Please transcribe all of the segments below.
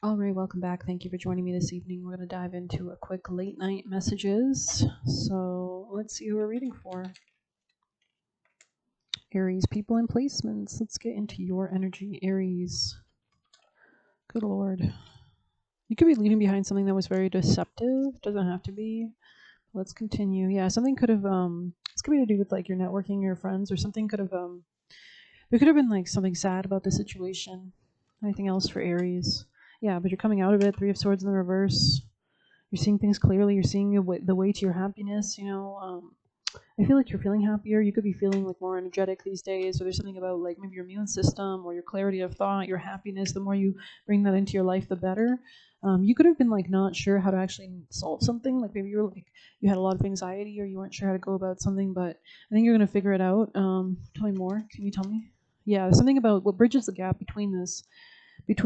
All right, welcome back. Thank you for joining me this evening. We're going to dive into a quick late night messages. So let's see who we're reading for. Aries, people and placements. Let's get into your energy, Aries. Good Lord. You could be leaving behind something that was very deceptive. Doesn't have to be. Let's continue. Yeah, something could have, this could be to do with like your networking, your friends, or something could have, there could have been like something sad about the situation. Anything else for Aries? Yeah, but you're coming out of it. Three of Swords in the reverse. You're seeing things clearly. You're seeing the way to your happiness. I feel like you're feeling happier. You could be feeling like more energetic these days, or there's something about like maybe your immune system or your clarity of thought, your happiness. The more you bring that into your life, the better. You could have been like not sure how to actually solve something. Like maybe you're like you had a lot of anxiety, or you weren't sure how to go about something. But I think you're gonna figure it out. Tell me more. Can you tell me? Yeah, there's something about what bridges the gap between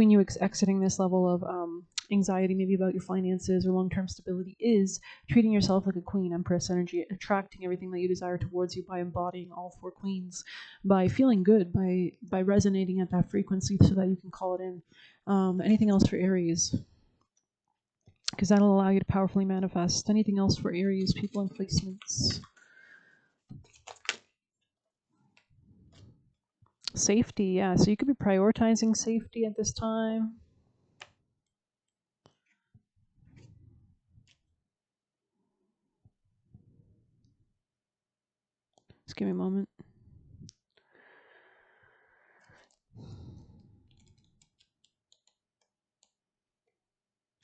you exiting this level of anxiety, maybe about your finances or long-term stability, is treating yourself like a queen, Empress energy, attracting everything that you desire towards you by embodying all four queens, by feeling good, by resonating at that frequency, so that you can call it in. Anything else for Aries? Because that'll allow you to powerfully manifest. Anything else for Aries, people and placements? Safety, yeah. So you could be prioritizing safety at this time. Just give me a moment.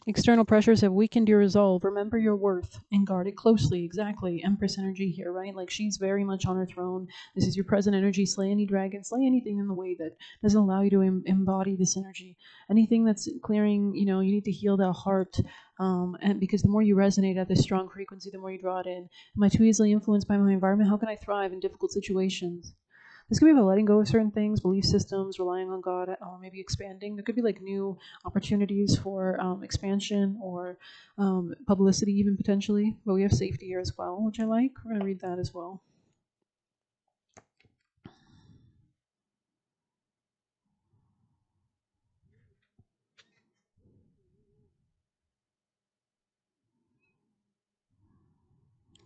External pressures have weakened your resolve. Remember your worth and guard it closely. Exactly. Empress energy here, right? Like she's very much on her throne. This is your present energy. Slay any dragon, slay anything in the way that doesn't allow you to embody this energy. Anything that's clearing, you need to heal that heart. And because the more you resonate at this strong frequency, the more you draw it in. Am I too easily influenced by my environment? How can I thrive in difficult situations? This could be about letting go of certain things, belief systems, relying on God, or maybe expanding. There could be like new opportunities for expansion or publicity, even potentially. But we have safety here as well, which I like. We're going to read that as well.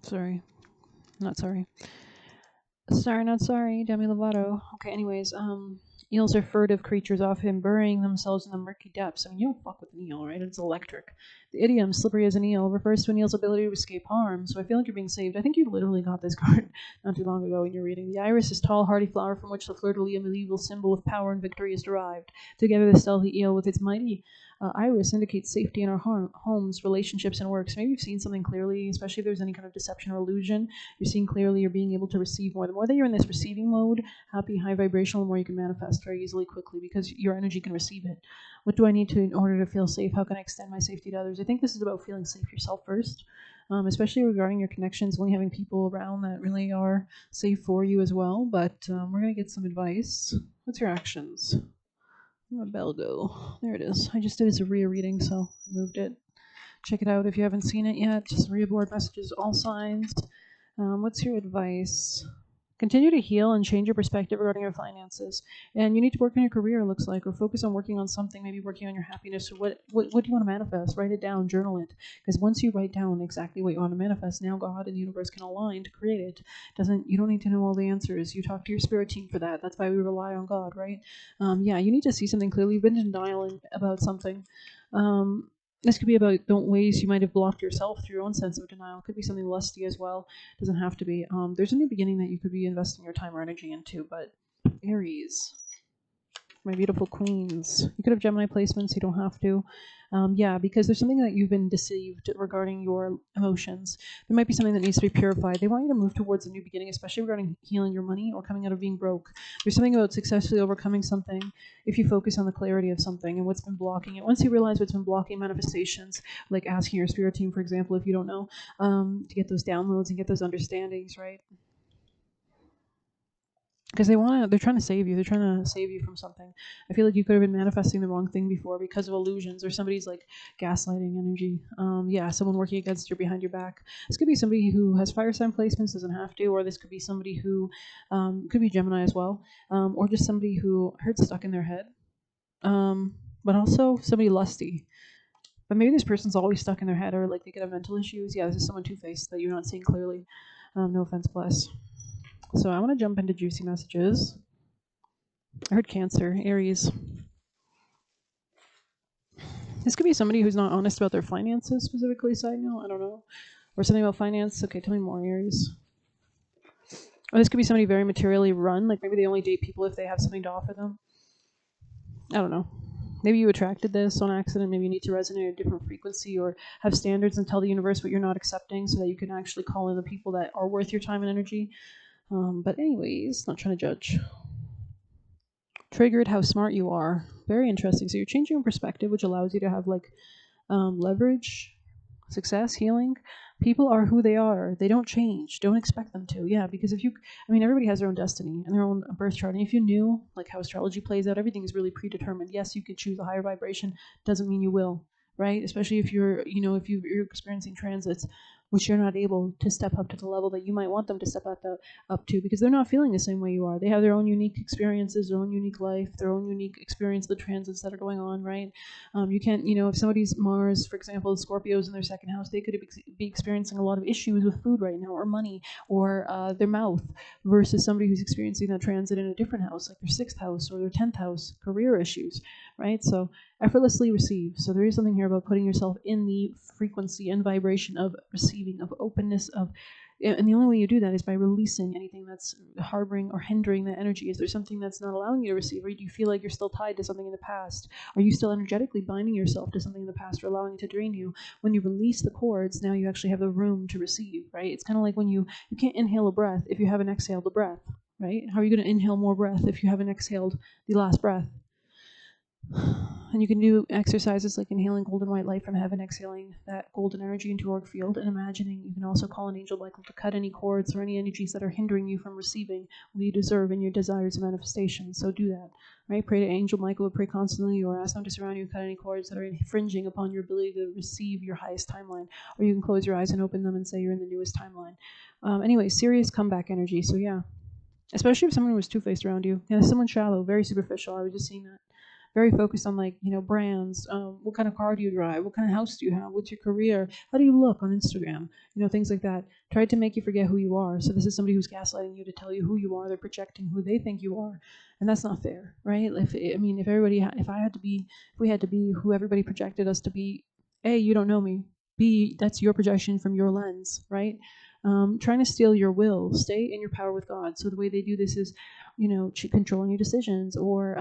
Sorry. Not sorry. Sorry, not sorry. Demi Lovato. Okay, anyways, eels are furtive creatures, often burying themselves in the murky depths. I mean, you don't fuck with an eel, right? It's electric. The idiom "slippery as an eel" refers to an eel's ability to escape harm. So I feel like you're being saved. I think you literally got this card not too long ago in your reading. The iris is tall, hardy flower from which the fleur-de-lis, a medieval symbol of power and victory, is derived. Together, the stealthy eel with its mighty iris indicates safety in our homes, relationships, and works. Maybe you've seen something clearly, especially if there's any kind of deception or illusion. You're seeing clearly, you're being able to receive more. The more that you're in this receiving mode, happy, high vibrational, the more you can manifest very easily, quickly, because your energy can receive it. What do I need to in order to feel safe? How can I extend my safety to others? I think this is about feeling safe yourself first, especially regarding your connections, only having people around that really are safe for you as well. But we're going to get some advice. What's your actions? Where'd my bell go? There it is. I just did as a reading, so I moved it. Check it out if you haven't seen it yet. Just reaboard messages, all signs. What's your advice? Continue to heal and change your perspective regarding your finances. And you need to work on your career, it looks like, or focus on working on something, maybe working on your happiness. Or what do you want to manifest? Write it down, journal it. Because once you write down exactly what you want to manifest, now God and the universe can align to create it. You don't need to know all the answers. You talk to your spirit team for that. That's why we rely on God, right? Yeah, you need to see something clearly. You've been in denial about something. This could be about the ways you might have blocked yourself through your own sense of denial. It could be something lusty as well. Doesn't have to be. There's a new beginning that you could be investing your time or energy into. But Aries, my beautiful queens, you could have Gemini placements. You don't have to. Yeah, because there's something that you've been deceived regarding your emotions. There might be something that needs to be purified. They want you to move towards a new beginning, especially regarding healing your money or coming out of being broke. There's something about successfully overcoming something if you focus on the clarity of something and what's been blocking it. Once you realize what's been blocking manifestations, like asking your spirit team, for example, if you don't know, to get those downloads and get those understandings, right? Because they're trying to save you. They're trying to save you from something. I feel like you could have been manifesting the wrong thing before because of illusions or somebody's like gaslighting energy. Yeah, someone working against you behind your back. This could be somebody who has fire sign placements, doesn't have to, or this could be somebody who could be Gemini as well, or just somebody who heard stuck in their head. but also somebody lusty. But maybe this person's always stuck in their head, or like they could have mental issues. Yeah, this is someone two-faced that you're not seeing clearly. No offense, bless. So I want to jump into juicy messages. I heard Cancer, Aries. This could be somebody who's not honest about their finances specifically. Side note, I don't know, or something about finance. Okay, tell me more, Aries. Or this could be somebody very materially run. Like maybe they only date people if they have something to offer them. I don't know. Maybe you attracted this on accident. Maybe you need to resonate at a different frequency or have standards and tell the universe what you're not accepting so that you can actually call in the people that are worth your time and energy. But anyways, not trying to judge. Triggered how smart you are. Very interesting. So you're changing your perspective, which allows you to have like leverage, success, healing. People are who they are. They don't change. Don't expect them to. Yeah, because if you, I mean, everybody has their own destiny and their own birth chart. And if you knew like how astrology plays out, everything is really predetermined. Yes, you could choose a higher vibration. Doesn't mean you will, right? Especially if you're, if you're experiencing transits, which you're not able to step up to the level that you might want them to step up to, because they're not feeling the same way you are. They have their own unique experiences, their own unique life, their own unique experience of the transits that are going on, right? You can't, if somebody's Mars, for example, Scorpios in their second house, they could be experiencing a lot of issues with food right now, or money, or their mouth, versus somebody who's experiencing that transit in a different house, like their sixth house or their 10th house, career issues, right? So effortlessly receive. So there is something here about putting yourself in the frequency and vibration of receiving, of openness, and the only way you do that is by releasing anything that's harboring or hindering that energy. Is there something that's not allowing you to receive, or do you feel like you're still tied to something in the past? Are you still energetically binding yourself to something in the past or allowing it to drain you? When you release the cords, now you actually have the room to receive, right? It's kind of like when you can't inhale a breath if you haven't exhaled the breath, right? How are you going to inhale more breath if you haven't exhaled the last breath? And you can do exercises like inhaling golden white light from heaven, exhaling that golden energy into your auric field, and imagining. You can also call an angel Michael to cut any cords or any energies that are hindering you from receiving what you deserve in your desires and manifestations. So do that, right? Pray to Angel Michael, or pray constantly, or ask them to surround you and cut any cords that are infringing upon your ability to receive your highest timeline. Or you can close your eyes and open them and say you're in the newest timeline. Anyway, serious comeback energy. So yeah, especially if someone was two-faced around you. Yeah, someone shallow, very superficial. I was just seeing that. Very focused on like brands. What kind of car do you drive? What kind of house do you have? What's your career? How do you look on Instagram? Things like that. Tried to make you forget who you are. So this is somebody who's gaslighting you to tell you who you are. They're projecting who they think you are, and that's not fair, right? If we had to be who everybody projected us to be, A, you don't know me. B, that's your projection from your lens, right? Trying to steal your will. Stay in your power with God. So the way they do this is controlling your decisions, or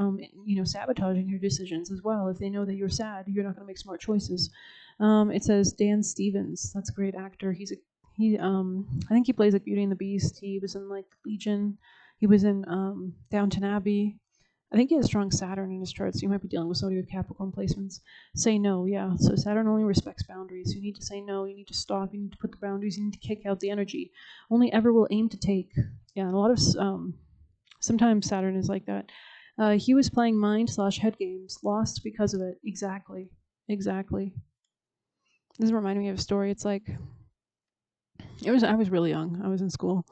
sabotaging your decisions as well. If they know that you're sad, you're not going to make smart choices. It says Dan Stevens. That's a great actor. I think he plays like Beauty and the Beast. He was in like Legion. He was in Downton Abbey. I think he has strong Saturn in his chart, so you might be dealing with somebody with Capricorn placements. Say no, yeah. So Saturn only respects boundaries. You need to say no. You need to stop. You need to put the boundaries. You need to kick out the energy. Only ever will aim to take. Yeah, and a lot of sometimes Saturn is like that. He was playing mind/head games, lost because of it. Exactly. This is reminding me of a story. It's like I was really young. I was in school,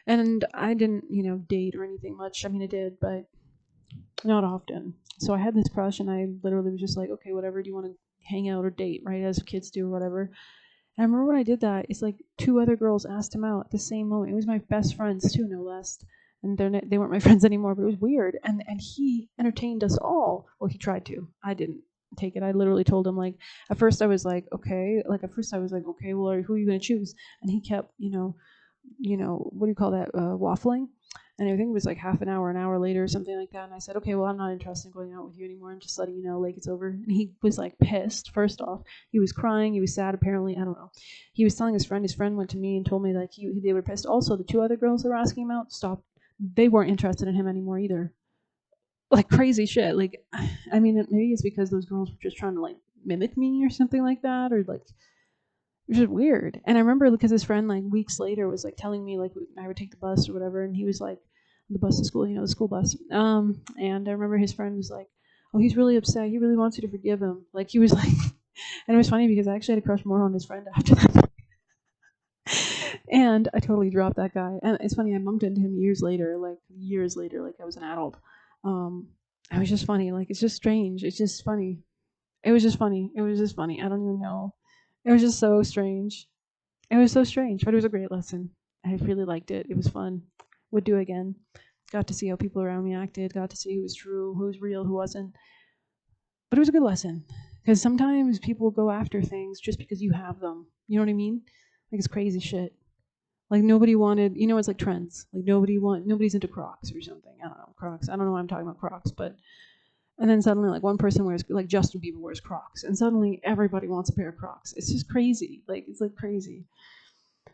and I didn't date or anything much. I mean, I did, but not often. So I had this crush, and I literally was just like, okay, whatever. Do you want to hang out or date, right? As kids do, or whatever. And I remember when I did that, it's like two other girls asked him out at the same moment. It was my best friends too, no less. And they weren't my friends anymore, but it was weird. And he entertained us all. Well, he tried to. I didn't take it. I literally told him, like, at first I was like, okay. Well, who are you going to choose? And he kept, what do you call that? Waffling. And I think it was like an hour later or something like that. And I said, okay, well, I'm not interested in going out with you anymore. I'm just letting you know, like, it's over. And he was like pissed, first off. He was crying. He was sad, apparently. I don't know. He was telling his friend. His friend went to me and told me, like, they were pissed. Also, the two other girls that were asking him out stopped. They weren't interested in him anymore either. Like, crazy shit. Like, I mean, maybe it's because those girls were just trying to, like, mimic me or something like that. Or, like, it was just weird. And I remember because his friend, like, weeks later was, like, telling me, like, I would take the bus or whatever. And he was, like, the bus to school, the school bus. And I remember his friend was like, oh, he's really upset. He really wants you to forgive him. Like, he was like, and it was funny because I actually had a crush more on his friend after that. And I totally dropped that guy. And it's funny, I bumped into him years later, like I was an adult. It was just funny. Like, it's just strange. It's just funny. It was just funny. It was just funny. I don't even know. It was just so strange. It was so strange, but it was a great lesson. I really liked it. It was fun. Would do again. Got to see how people around me acted. Got to see who was true, who was real, who wasn't. But it was a good lesson because sometimes people go after things just because you have them. You know what I mean? Like, it's crazy shit. Like, nobody wanted, it's like trends. Like, nobody's into Crocs or something. I don't know, Crocs. I don't know why I'm talking about Crocs, but and then suddenly, like, one person wears, like, Justin Bieber wears Crocs, and suddenly everybody wants a pair of Crocs. It's just crazy. Like, it's like crazy.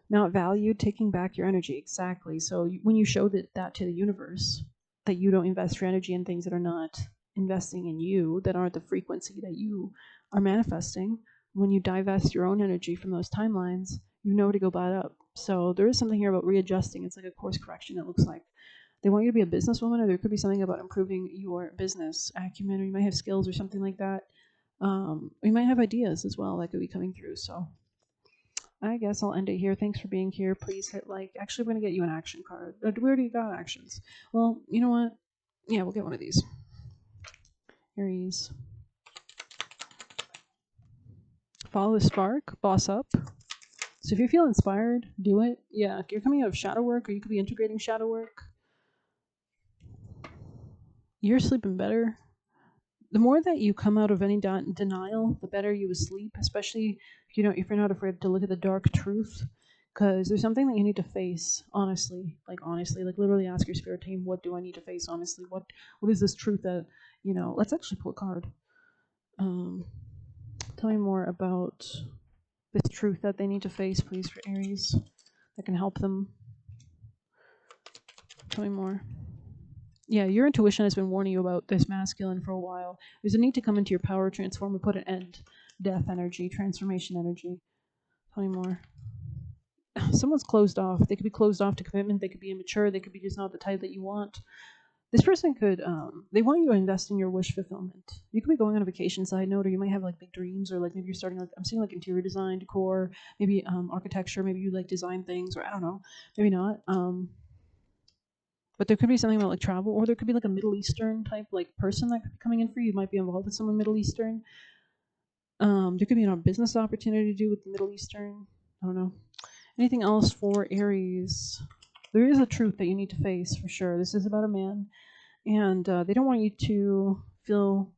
Not valued, taking back your energy. Exactly. So when you show that to the universe, that you don't invest your energy in things that are not investing in you, that aren't the frequency that you are manifesting, when you divest your own energy from those timelines, you know to go buy it up. So there is something here about readjusting. It's like a course correction, it looks like. They want you to be a businesswoman, or there could be something about improving your business acumen, or you might have skills or something like that. You might have ideas as well that could be coming through. So I guess I'll end it here. Thanks for being here. Please hit like. Actually, I'm going to get you an action card. We already got actions. Well, you know what? Yeah, we'll get one of these. Aries. Follow the spark. Boss up. So if you feel inspired, do it. Yeah, if you're coming out of shadow work, or you could be integrating shadow work. You're sleeping better. The more that you come out of any denial, the better you will sleep, especially if you're not afraid to look at the dark truth, because there's something that you need to face honestly, like literally ask your spirit team, what do I need to face honestly? What is this truth that, let's actually pull a card. Um, Tell me more about this truth that they need to face, please, for Aries, that can help them. Tell me more. Yeah, your intuition has been warning you about this masculine for a while. There's a need to come into your power, transform, and put an end. Death energy, transformation energy. Tell me more. Someone's closed off. They could be closed off to commitment. They could be immature. They could be just not the type that you want. This person could, they want you to invest in your wish fulfillment. You could be going on a vacation, side note, or you might have like big dreams, or like maybe you're starting, like, I'm seeing like interior design, decor, maybe architecture, maybe you like design things, or I don't know, maybe not. But there could be something about like travel, or there could be like a Middle Eastern type like person that could be coming in for you. You might be involved with someone Middle Eastern. There could be a business opportunity to do with the Middle Eastern. I don't know. Anything else for Aries? There is a truth that you need to face for sure. This is about a man, and they don't want you to feel.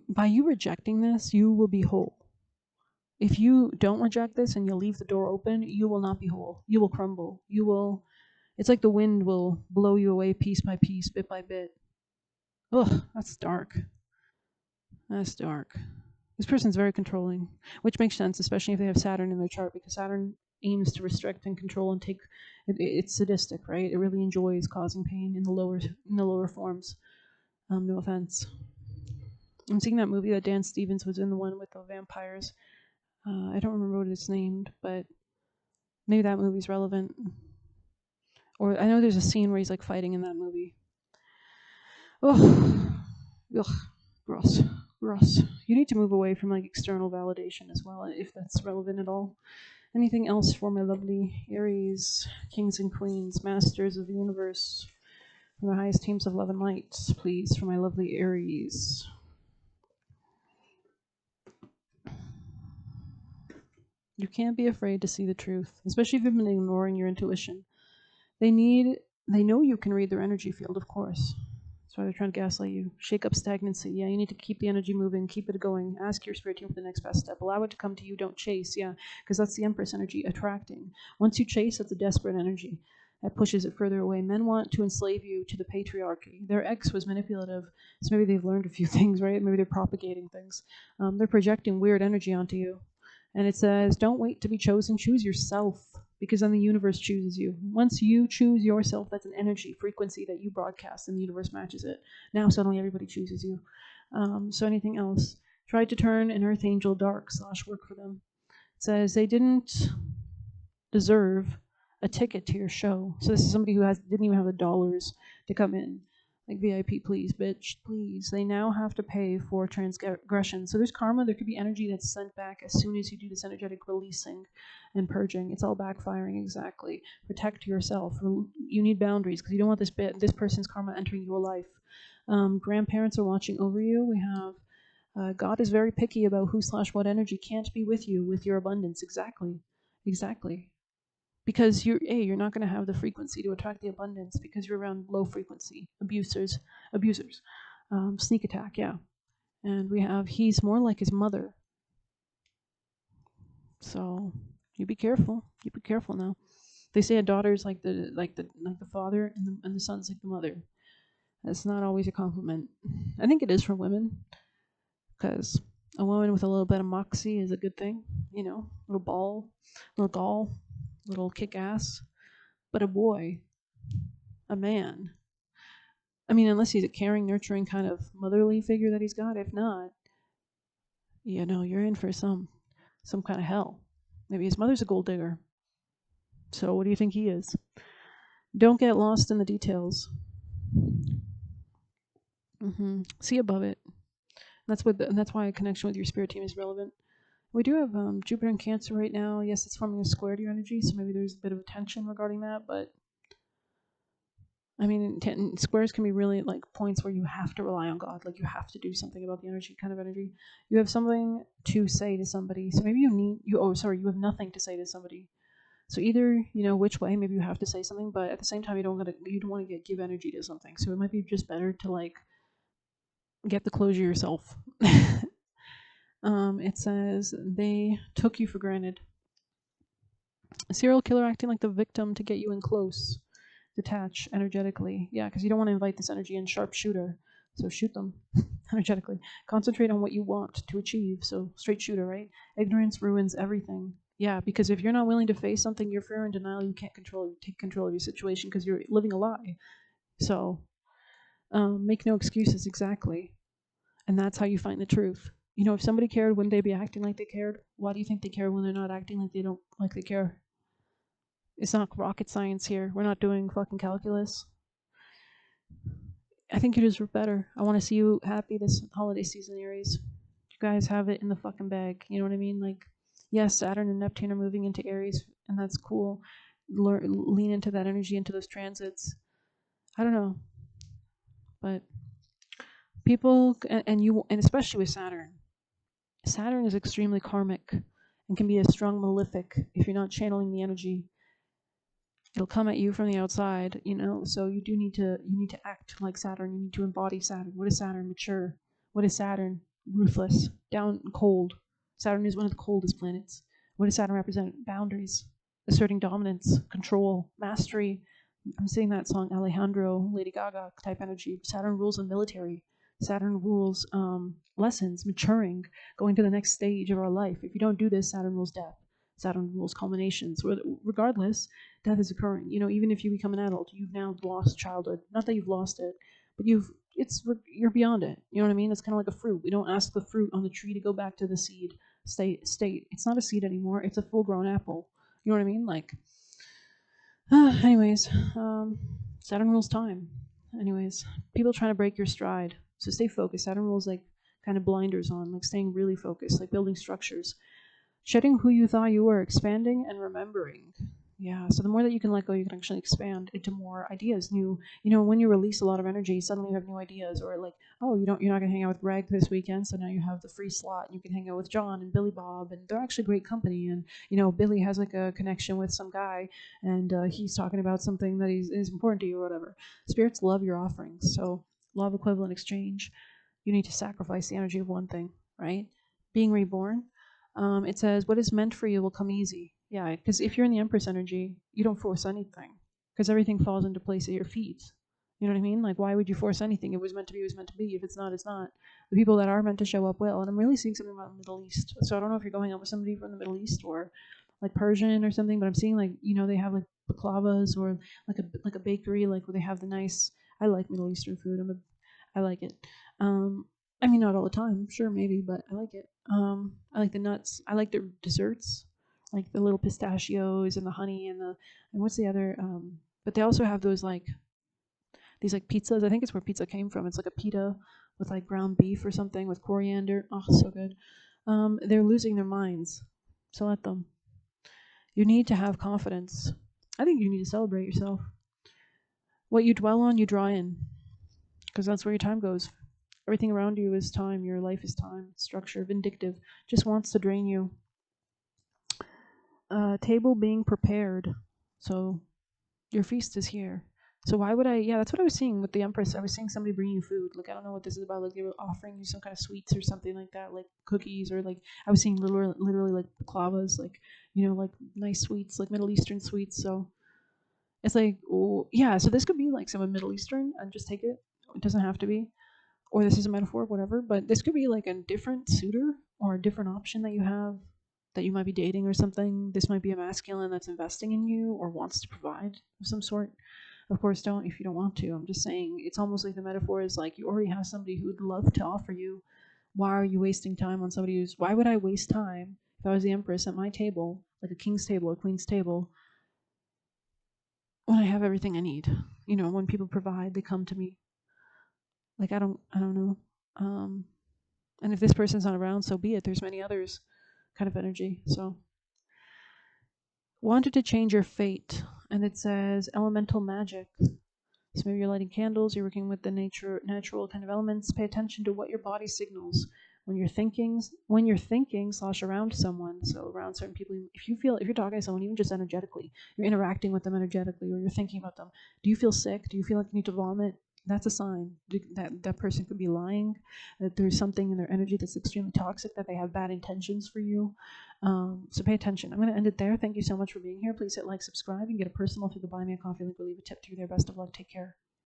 By you rejecting this, you will be whole. If you don't reject this and you leave the door open, you will not be whole. You will crumble. You will. It's like the wind will blow you away piece by piece, bit by bit. Ugh, that's dark. That's dark. This person's very controlling, which makes sense, especially if they have Saturn in their chart, because Saturn aims to restrict and control and take. It's sadistic, right? It really enjoys causing pain in the lower forms. No offense. I'm seeing that movie that Dan Stevens was in, the one with the vampires. I don't remember what it's named, but maybe that movie's relevant. Or I know there's a scene where he's like fighting in that movie. Oh, ugh, gross, gross. You need to move away from like external validation as well, if that's relevant at all. Anything else for my lovely Aries, kings and queens, masters of the universe, from the highest teams of love and light, please, for my lovely Aries. You can't be afraid to see the truth, especially if you've been ignoring your intuition. They know you can read their energy field, of course. That's why they're trying to gaslight you. Shake up stagnancy. Yeah, you need to keep the energy moving, keep it going. Ask your spirit team for the next best step. Allow it to come to you. Don't chase. Yeah, because that's the Empress energy, attracting. Once you chase, that's a desperate energy that pushes it further away. Men want to enslave you to the patriarchy. Their ex was manipulative, so maybe they've learned a few things, right? Maybe they're propagating things. They're projecting weird energy onto you. And it says, don't wait to be chosen. Choose yourself, because then the universe chooses you. Once you choose yourself, that's an energy frequency that you broadcast, and the universe matches it. Now suddenly everybody chooses you. So anything else? Tried to turn an earth angel dark / work for them. It says they didn't deserve a ticket to your show. So this is somebody who didn't even have the dollars to come in. Like, VIP, please, bitch, please. They now have to pay for transgression. So there's karma. There could be energy that's sent back as soon as you do this energetic releasing and purging. It's all backfiring, exactly. Protect yourself. You need boundaries, because you don't want this person's karma entering your life. Grandparents are watching over you. We have God is very picky about who/what energy can't be with you with your abundance. Exactly. Because you're not going to have the frequency to attract the abundance because you're around low frequency abusers, sneak attack, yeah. And we have he's more like his mother. So you be careful. You be careful now. They say a daughter's like the father, and the son's like the mother. That's not always a compliment. I think it is for women, because a woman with a little bit of moxie is a good thing. Little ball, little gall, little kick ass. But a boy, a man. I mean, unless he's a caring, nurturing kind of motherly figure that he's got. If not, you're in for some kind of hell. Maybe his mother's a gold digger. So what do you think he is? Don't get lost in the details. See above it. That's why a connection with your spirit team is relevant. We do have Jupiter in Cancer right now. Yes, it's forming a square to your energy, so maybe there's a bit of tension regarding that. But I mean, squares can be really like points where you have to rely on God, like you have to do something about the energy, kind of energy. You have something to say to somebody, so maybe you have nothing to say to somebody. So either which way, maybe you have to say something, but at the same time you don't want to give energy to something. So it might be just better to like get the closure yourself. It says they took you for granted. A serial killer acting like the victim to get you in close. Detach energetically. Yeah, because you don't want to invite this energy in. Sharpshooter. So shoot them energetically. Concentrate on what you want to achieve. So straight shooter, right? Ignorance ruins everything. Yeah, because if you're not willing to face something, you're fear and denial, you can't take control of your situation because you're living a lie. So make no excuses, exactly. And that's how you find the truth. If somebody cared, wouldn't they be acting like they cared? Why do you think they care when they're not acting like they care? It's not rocket science here. We're not doing fucking calculus. I think you deserve better. I want to see you happy this holiday season, Aries. You guys have it in the fucking bag. You know what I mean? Like, yes, Saturn and Neptune are moving into Aries, and that's cool. Lean into that energy, into those transits. I don't know, but people and especially with Saturn. Saturn is extremely karmic and can be a strong malefic if you're not channeling the energy. It'll come at you from the outside, so you need to act like Saturn. You need to embody Saturn. What is Saturn? Mature. What is Saturn? Ruthless. Down cold. Saturn is one of the coldest planets. What does Saturn represent? Boundaries. Asserting dominance, control, mastery. I'm singing that song, Alejandro, Lady Gaga type energy. Saturn rules the military. Saturn rules lessons, maturing, going to the next stage of our life. If you don't do this, Saturn rules death. Saturn rules culminations. Regardless, death is occurring. Even if you become an adult, you've now lost childhood. Not that you've lost it, but you're beyond it. You know what I mean? It's kind of like a fruit. We don't ask the fruit on the tree to go back to the seed state. It's not a seed anymore. It's a full-grown apple. You know what I mean? Like, anyways, Saturn rules time. Anyways, people trying to break your stride. So stay focused. Saturn rules like kind of blinders on, like staying really focused, like building structures. Shedding who you thought you were, expanding and remembering. Yeah, so the more that you can let go, you can actually expand into more ideas. When you release a lot of energy, suddenly you have new ideas, or like, oh, you're not gonna hang out with Greg this weekend, so now you have the free slot, and you can hang out with John and Billy Bob, and they're actually great company. And Billy has like a connection with some guy, and he's talking about something that is important to you or whatever. Spirits love your offerings, so law of equivalent exchange. You need to sacrifice the energy of one thing, right? Being reborn. It says, what is meant for you will come easy. Yeah, because if you're in the Empress energy, you don't force anything because everything falls into place at your feet. You know what I mean? Like, why would you force anything? It was meant to be, it was meant to be. If it's not, it's not. The people that are meant to show up will. And I'm really seeing something about the Middle East. So I don't know if you're going out with somebody from the Middle East or like Persian or something, but I'm seeing like, they have like baklavas or like a bakery, like where they have the nice, I like Middle Eastern food. I like it. I mean, not all the time, sure, maybe, but I like it. I like the nuts. I like their desserts, like the little pistachios and the honey and what's the other? But they also have those like these like pizzas. I think it's where pizza came from. It's like a pita with like ground beef or something with coriander. Oh, so good. They're losing their minds, so let them. You need to have confidence. I think you need to celebrate yourself. What you dwell on, you draw in. because that's where your time goes. Everything around you is time. Your life is time. Structure, vindictive, just wants to drain you. Table being prepared. So your feast is here. So why would I? Yeah, that's what I was seeing with the Empress. I was seeing somebody bringing you food. Like I don't know what this is about. Like they were offering you some kind of sweets or something like that, like cookies or like I was seeing literally like baklavas, like like nice sweets, like Middle Eastern sweets. So it's like, oh yeah. So this could be like some Middle Eastern, and just take it. It doesn't have to be, or this is a metaphor, whatever. But this could be like a different suitor or a different option that you have that you might be dating or something. This might be a masculine that's investing in you or wants to provide of some sort. Of course, don't if you don't want to. I'm just saying it's almost like the metaphor is like you already have somebody who would love to offer you. Why are you wasting time on somebody who's? Why would I waste time if I was the Empress at my table, like a king's table, a queen's table, when I have everything I need? When people provide, they come to me. Like I don't know. Um, and if this person's not around, so be it. There's many others, kind of energy. So wanted to change your fate, and it says elemental magic. So maybe you're lighting candles, you're working with the natural kind of elements. Pay attention to what your body signals when you're thinking slash around someone. So around certain people, if you're talking to someone, even just energetically, you're interacting with them energetically, or you're thinking about them. Do you feel sick? Do you feel like you need to vomit? That's a sign that person could be lying. That there's something in their energy that's extremely toxic. That they have bad intentions for you. So pay attention. I'm going to end it there. Thank you so much for being here. Please hit like, subscribe. You can get a personal through the Buy Me a Coffee link. We'll leave a tip through there. Best of luck. Take care.